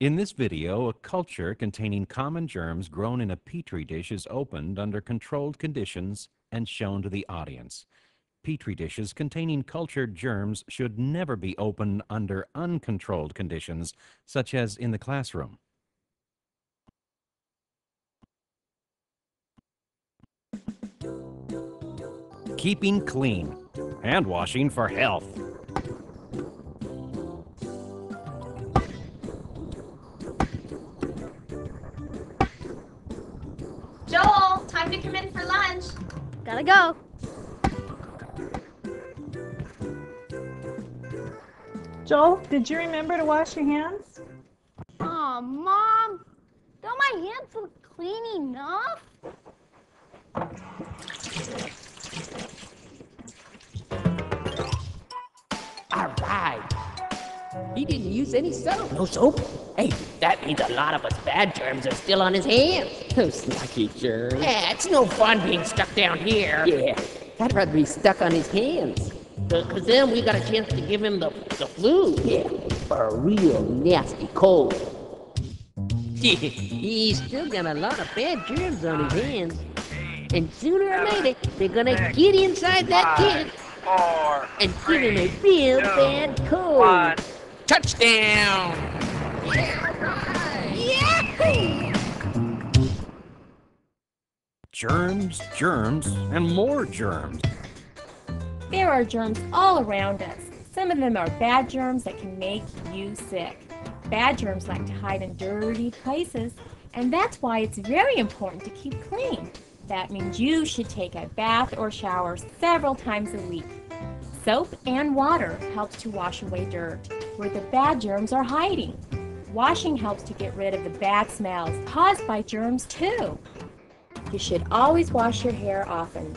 In this video, a culture containing common germs grown in a petri dish is opened under controlled conditions and shown to the audience. Petri dishes containing cultured germs should never be opened under uncontrolled conditions, such as in the classroom. Keeping clean. Hand washing for health. Joel, time to come in for lunch. Gotta go. Joel, did you remember to wash your hands? Aw, Mom, don't my hands look clean enough? All right. He didn't use any soap. No soap? Hey, that means a lot of us bad germs are still on his hands. Those lucky germs. Yeah, it's no fun being stuck down here. Yeah, I'd rather be stuck on his hands. Because then we got a chance to give him the flu. Yeah, or a real nasty cold. He's still got a lot of bad germs on his hands. And sooner or later, they're gonna get inside that kid and give him a real bad cold. Touchdown! Yahoo! Germs, germs, and more germs. There are germs all around us. Some of them are bad germs that can make you sick. Bad germs like to hide in dirty places, and that's why it's very important to keep clean. That means you should take a bath or shower several times a week. Soap and water helps to wash away dirt where the bad germs are hiding. Washing helps to get rid of the bad smells caused by germs too. You should always wash your hair often.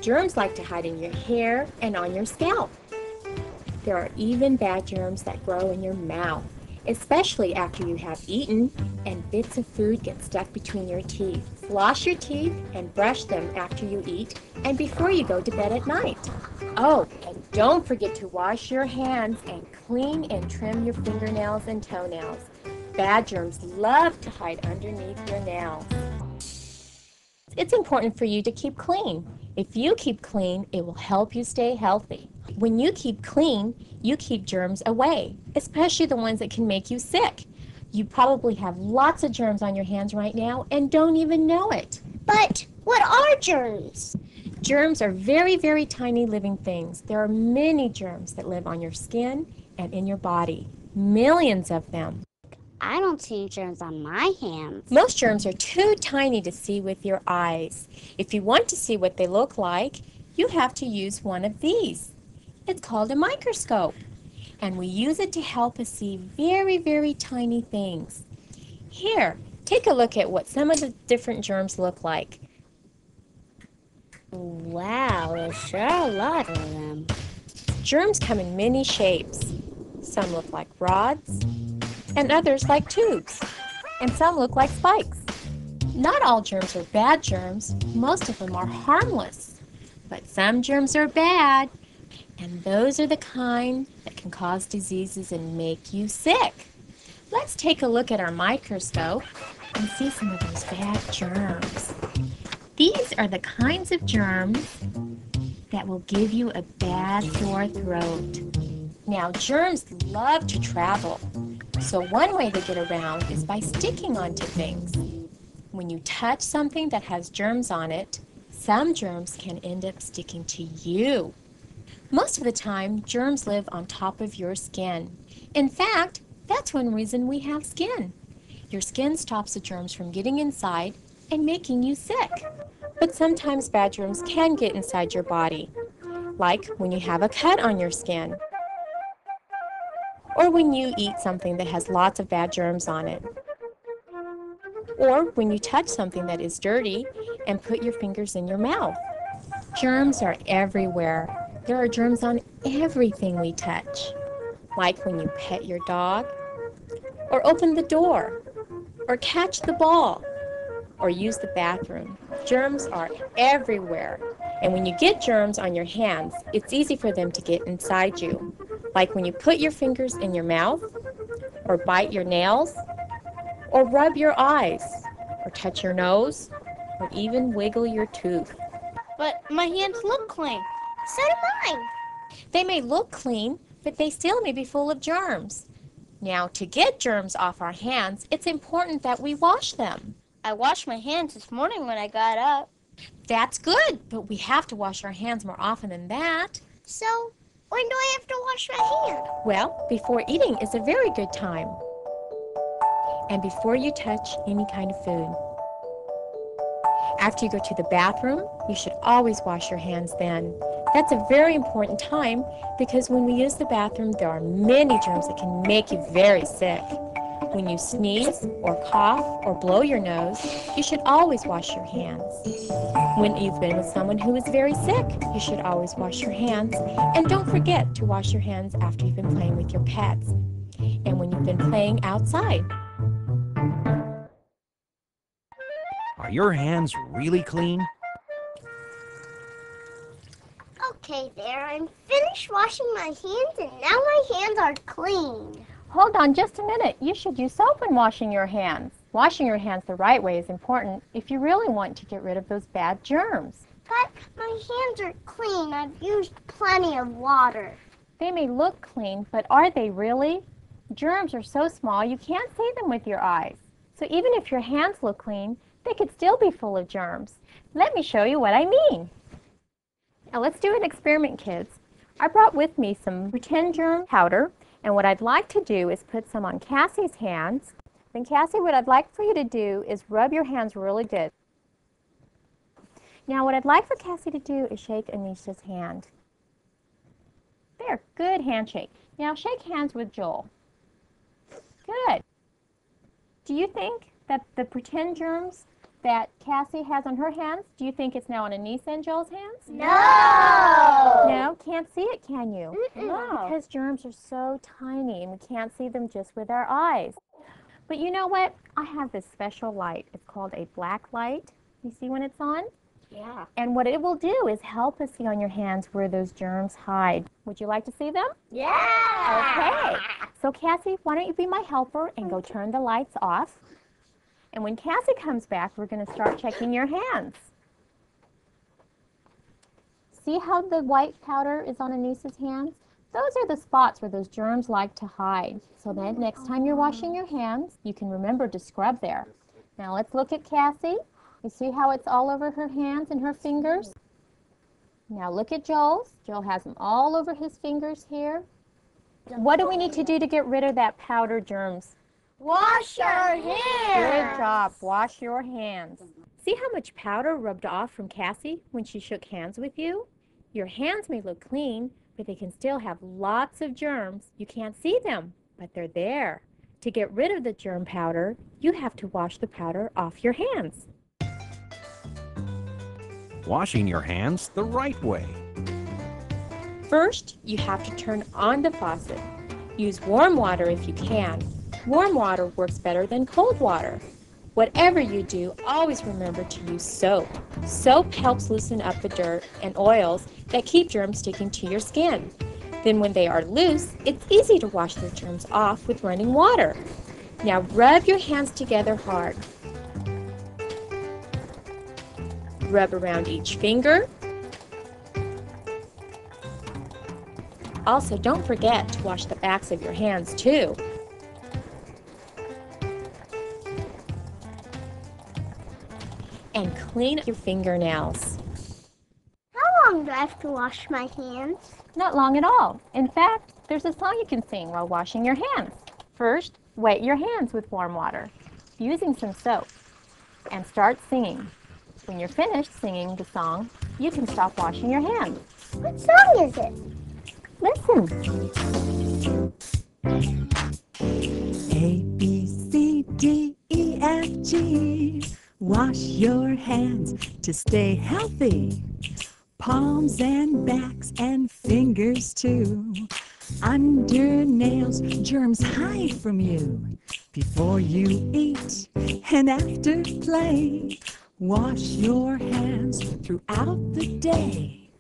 Germs like to hide in your hair and on your scalp. There are even bad germs that grow in your mouth, especially after you have eaten and bits of food get stuck between your teeth. Floss your teeth and brush them after you eat and before you go to bed at night. Oh, and don't forget to wash your hands and clean and trim your fingernails and toenails. Bad germs love to hide underneath your nails. It's important for you to keep clean. If you keep clean, it will help you stay healthy. When you keep clean, you keep germs away, especially the ones that can make you sick. You probably have lots of germs on your hands right now and don't even know it. But what are germs? Germs are very, very tiny living things. There are many germs that live on your skin and in your body. Millions of them. I don't see germs on my hands. Most germs are too tiny to see with your eyes. If you want to see what they look like, you have to use one of these. It's called a microscope, and we use it to help us see very, very tiny things. Here, take a look at what some of the different germs look like. Wow, there's sure a lot of them. Germs come in many shapes. Some look like rods, and others like tubes, and some look like spikes. Not all germs are bad germs. Most of them are harmless, but some germs are bad, and those are the kind that can cause diseases and make you sick. Let's take a look at our microscope and see some of those bad germs. These are the kinds of germs that will give you a bad sore throat. Now, germs love to travel, so one way they get around is by sticking onto things. When you touch something that has germs on it, some germs can end up sticking to you. Most of the time, germs live on top of your skin. In fact, that's one reason we have skin. Your skin stops the germs from getting inside and making you sick. But sometimes bad germs can get inside your body, like when you have a cut on your skin, or when you eat something that has lots of bad germs on it, or when you touch something that is dirty and put your fingers in your mouth. Germs are everywhere. There are germs on everything we touch, like when you pet your dog, or open the door, or catch the ball, or use the bathroom. Germs are everywhere, and when you get germs on your hands, it's easy for them to get inside you, like when you put your fingers in your mouth, or bite your nails, or rub your eyes, or touch your nose, or even wiggle your tooth. But my hands look clean. So do mine. They may look clean, but they still may be full of germs. Now, to get germs off our hands, it's important that we wash them. I washed my hands this morning when I got up. That's good, but we have to wash our hands more often than that. So, when do I have to wash my hands? Well, before eating is a very good time. And before you touch any kind of food. After you go to the bathroom, you should always wash your hands then. That's a very important time because when we use the bathroom, there are many germs that can make you very sick. When you sneeze or cough or blow your nose, you should always wash your hands. When you've been with someone who is very sick, you should always wash your hands. And don't forget to wash your hands after you've been playing with your pets and when you've been playing outside. Are your hands really clean? Okay there, I'm finished washing my hands and now my hands are clean. Hold on just a minute. You should use soap when washing your hands. Washing your hands the right way is important if you really want to get rid of those bad germs. But my hands are clean. I've used plenty of water. They may look clean, but are they really? Germs are so small you can't see them with your eyes. So even if your hands look clean, they could still be full of germs. Let me show you what I mean. Now let's do an experiment, kids. I brought with me some pretend germ powder, and what I'd like to do is put some on Cassie's hands. Then Cassie, what I'd like for you to do is rub your hands really good. Now what I'd like for Cassie to do is shake Anisha's hand. There, good handshake. Now shake hands with Joel. Good. Do you think that the pretend germs that Cassie has on her hands, do you think it's now on Anissa and Joel's hands? No! No, can't see it, can you? No. Because germs are so tiny and we can't see them just with our eyes. But you know what? I have this special light. It's called a black light. You see when it's on? Yeah. And what it will do is help us see on your hands where those germs hide. Would you like to see them? Yeah! Okay. So Cassie, why don't you be my helper and go turn the lights off? And when Cassie comes back, we're going to start checking your hands. See how the white powder is on Anissa's hands? Those are the spots where those germs like to hide. So then next time you're washing your hands, you can remember to scrub there. Now let's look at Cassie. You see how it's all over her hands and her fingers? Now look at Joel's. Joel has them all over his fingers here. What do we need to do to get rid of that powder germs? Wash your hands! Good job. Wash your hands. See how much powder rubbed off from Cassie when she shook hands with you? Your hands may look clean, but they can still have lots of germs. You can't see them, but they're there. To get rid of the germ powder, you have to wash the powder off your hands. Washing your hands the right way. First, you have to turn on the faucet. Use warm water if you can. Warm water works better than cold water. Whatever you do, always remember to use soap. Soap helps loosen up the dirt and oils that keep germs sticking to your skin. Then when they are loose, it's easy to wash the germs off with running water. Now rub your hands together hard. Rub around each finger. Also, don't forget to wash the backs of your hands too. And clean your fingernails. How long do I have to wash my hands? Not long at all. In fact, there's a song you can sing while washing your hands. First, wet your hands with warm water using some soap and start singing. When you're finished singing the song, you can stop washing your hands. What song is it? Listen. A, B, C, D, E, F, G. Wash your hands to stay healthy. Palms and backs and fingers too. Under nails, germs hide from you. Before you eat and after play, wash your hands throughout the day.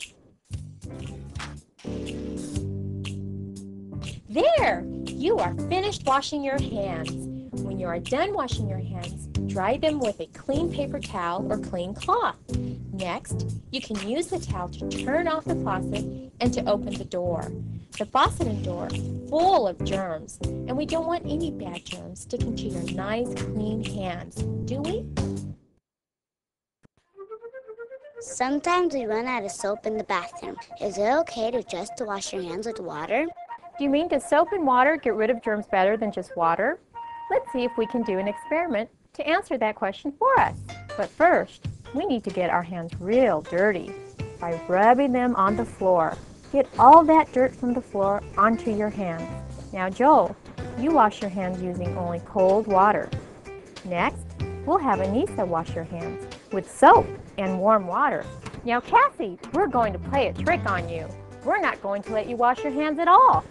There! You are finished washing your hands. When you are done washing your hands, dry them with a clean paper towel or clean cloth. Next, you can use the towel to turn off the faucet and to open the door. The faucet and door are full of germs, and we don't want any bad germs sticking to your nice, clean hands, do we? Sometimes we run out of soap in the bathroom. Is it okay to just wash your hands with water? Do you mean does soap and water get rid of germs better than just water? Let's see if we can do an experiment to answer that question for us. But first, we need to get our hands real dirty by rubbing them on the floor. Get all that dirt from the floor onto your hands. Now, Joel, you wash your hands using only cold water. Next, we'll have Anissa wash your hands with soap and warm water. Now, Cassie, we're going to play a trick on you. We're not going to let you wash your hands at all.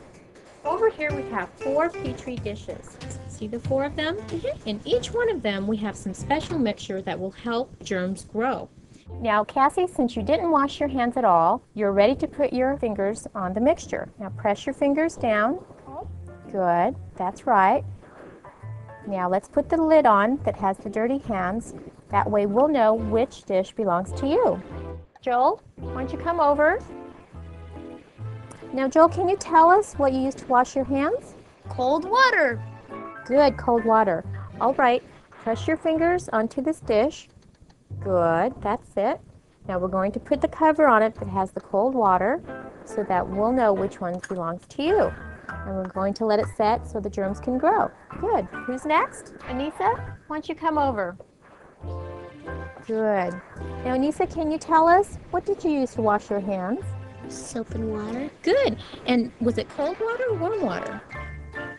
Over here we have 4 Petri dishes. See the 4 of them? In each one of them we have some special mixture that will help germs grow. Now, Cassie, since you didn't wash your hands at all, you're ready to put your fingers on the mixture. Now press your fingers down. Good, that's right. Now let's put the lid on that has the dirty hands. That way we'll know which dish belongs to you. Joel, why don't you come over? Now, Joel, can you tell us what you used to wash your hands? Cold water. Good, cold water. All right, press your fingers onto this dish. Good, that's it. Now we're going to put the cover on it that has the cold water so that we'll know which one belongs to you. And we're going to let it set so the germs can grow. Good. Who's next? Anissa, why don't you come over? Good. Now, Anissa, can you tell us, what did you use to wash your hands? Soap and water. Good. And was it cold water or warm water?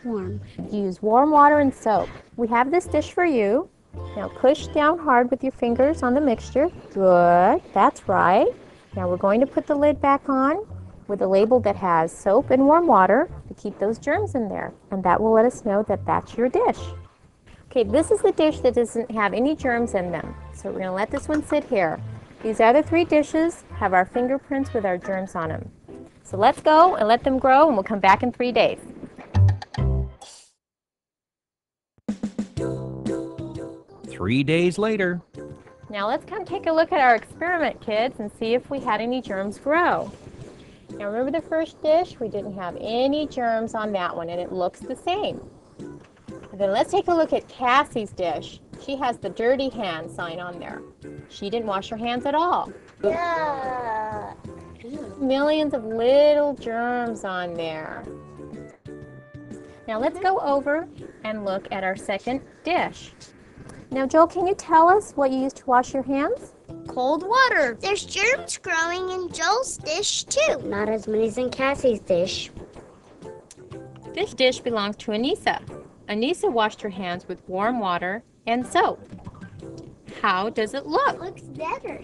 Warm. Use warm water and soap. We have this dish for you. Now push down hard with your fingers on the mixture. Good, that's right. Now we're going to put the lid back on with a label that has soap and warm water to keep those germs in there. And that will let us know that that's your dish. Okay, this is the dish that doesn't have any germs in them. So we're going to let this one sit here. These other 3 dishes have our fingerprints with our germs on them. So let's go and let them grow, and we'll come back in 3 days. Three days later. Now let's come take a look at our experiment, kids, and see if we had any germs grow. Now remember the first dish? We didn't have any germs on that one, and it looks the same. And then let's take a look at Cassie's dish. She has the dirty hand sign on there. She didn't wash her hands at all. Yeah. Millions of little germs on there. Now let's go over and look at our second dish. Now, Joel, can you tell us what you used to wash your hands? Cold water. There's germs growing in Joel's dish, too. Not as many as in Cassie's dish. This dish belongs to Anissa. Anissa washed her hands with warm water and soap. How does it look? Looks better.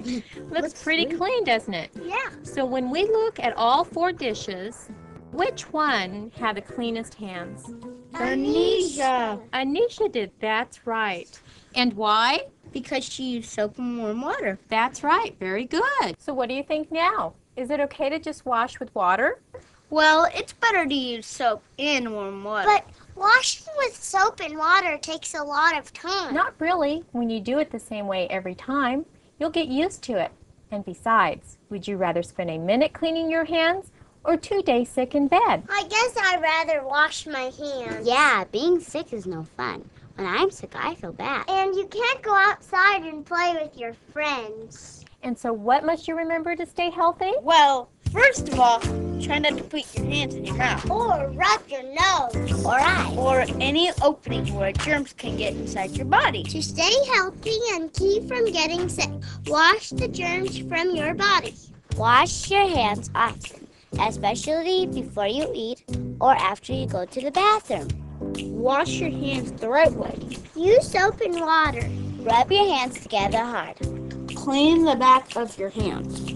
Looks pretty clean, doesn't it? Yeah. So when we look at all 4 dishes, which one had the cleanest hands? Anisha. Anisha did, that's right. And why? Because she used soap and warm water. That's right, very good. So what do you think now? Is it okay to just wash with water? Well, it's better to use soap and warm water. But washing with soap and water takes a lot of time. Not really. When you do it the same way every time, you'll get used to it. And besides, would you rather spend a minute cleaning your hands or 2 days sick in bed? I guess I'd rather wash my hands. Yeah, being sick is no fun. When I'm sick, I feel bad. And you can't go outside and play with your friends. And so what must you remember to stay healthy? Well, first of all, try not to put your hands in your mouth. Or rub your nose. Or eyes. Or any opening where germs can get inside your body. To stay healthy and keep from getting sick, wash the germs from your body. Wash your hands often, especially before you eat or after you go to the bathroom. Wash your hands the right way. Use soap and water. Rub your hands together hard. Clean the back of your hands.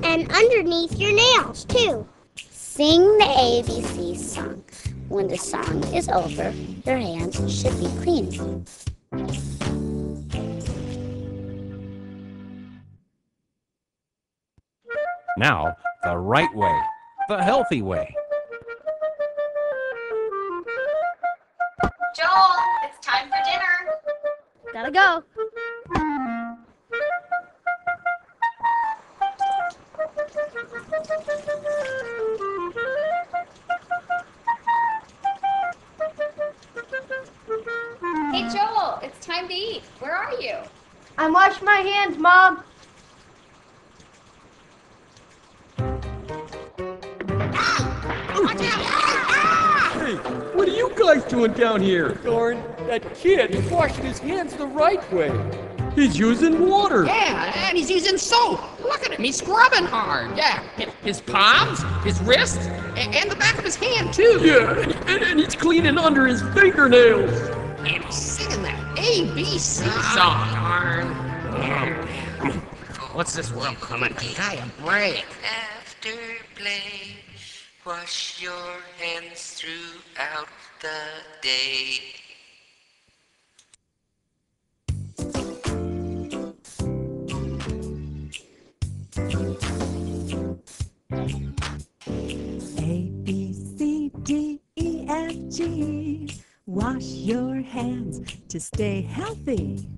And underneath your nails, too. Sing the ABC song. When the song is over, your hands should be clean. Now, the right way, the healthy way. Joel, it's time for Gotta go. Hey, Joel, it's time to eat. Where are you? I'm washing my hands, Mom. Hey, what are you guys doing down here? Darn, that kid is washing his hands the right way. He's using water. Yeah, and he's using soap. Look at him, he's scrubbing hard. Yeah, his palms, his wrists, and the back of his hand, too. Yeah, and he's cleaning under his fingernails. And he's singing that ABC song. Darn. What's this world coming? Guy a break. After play, wash your hands throughout the day. A, B, C, D, E, F, G. Wash your hands to stay healthy.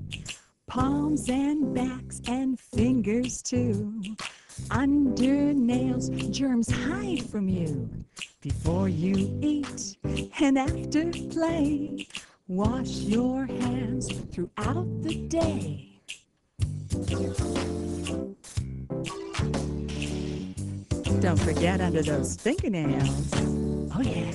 Palms and backs and fingers too. Under nails, germs hide from you. Before you eat and after play, wash your hands throughout the day. Don't forget under those fingernails. Oh yeah.